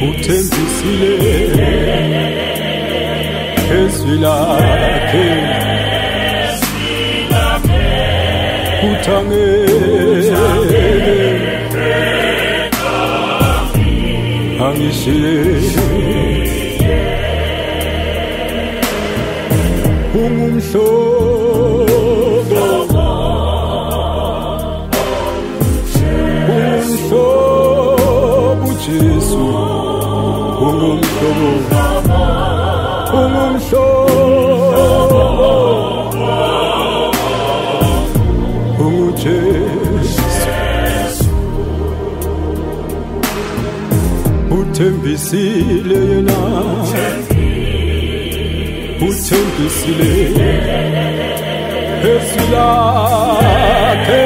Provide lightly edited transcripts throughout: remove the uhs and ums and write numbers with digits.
uthembisile izwi lakhe uthangeke angishiye ungumhlobo Jesu ungumhlobo Jesu uthembisile yena uthembisile izwi lakhe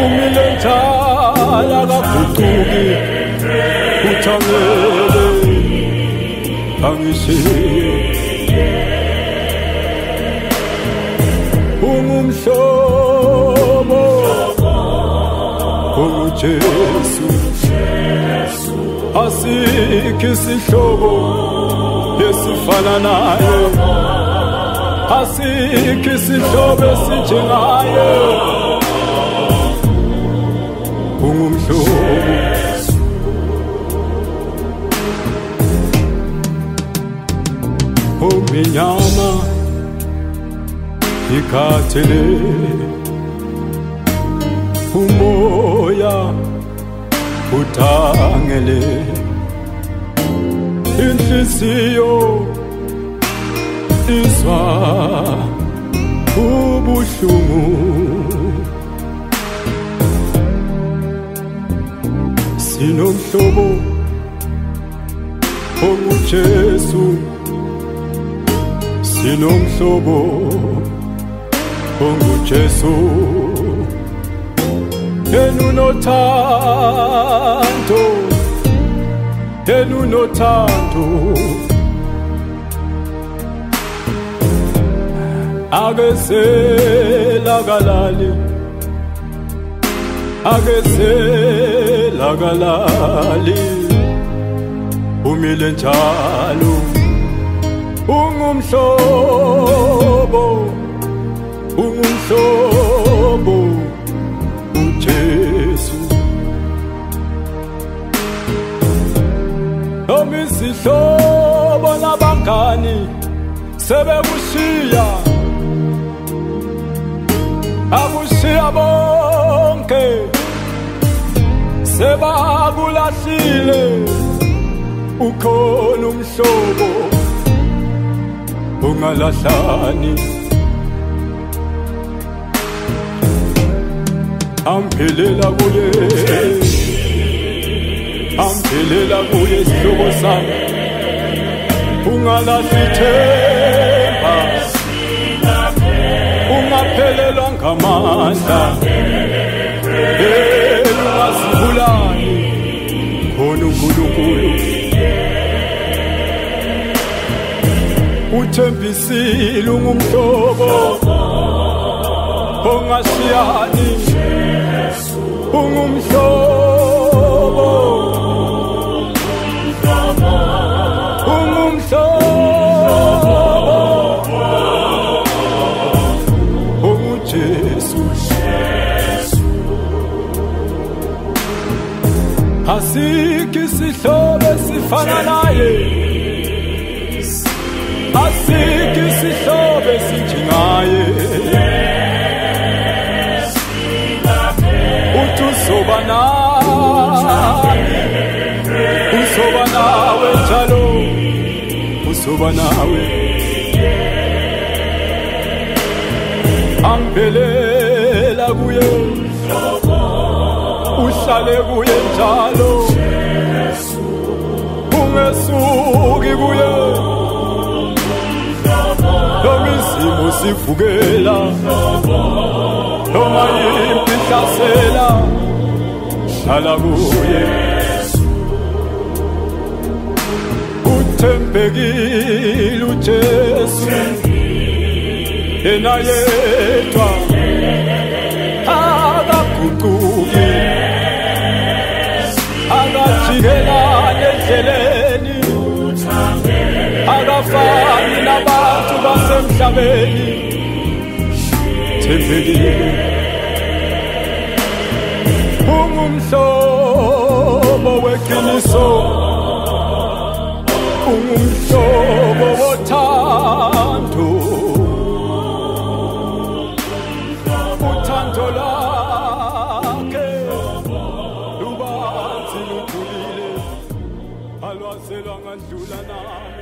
umile njalo akaguquki uthangeke angishiye ungumhlobo Jesu asikho isihlobo esifana naye asikho isihlobo esinjengaye ungumhlobo ominyama ikhathele umoya uthangele inhliziyo izwa ubuhlungu sinomhlobo onguJesu sinomhlobo onguJesu enunothando akezelakalali umile njalo ungumhlobo uJesu noma izihlobo nabangani sebekushiya akushiya bonke sebakulahlile ukhona umhlobo ungalahlani amphelela kuye isihlobo sami ungalahithemba ungaphelelwa ngamandla ungazibulali khona uNkulunkulu uthembisile ungumhlobo ongashiyani ungumhlobo onguJesu asikho isihlobo esifana naye asikho isihlobo esinjengaye uthi uzoba nawe njalo uzoba nawe amphelela kuye uhlale kuye njalo ungesuki kuye noma izimo sivukela noma yimpi ihlasela hlala kuye uthembekile uJesu yena yedwa Ungafani nabantu basemhlabeni thembekile ungumhlobo weqiniso ungumhlobo wothando uthando lakhe lubanzi lujulile alwazelwa ngandlula nami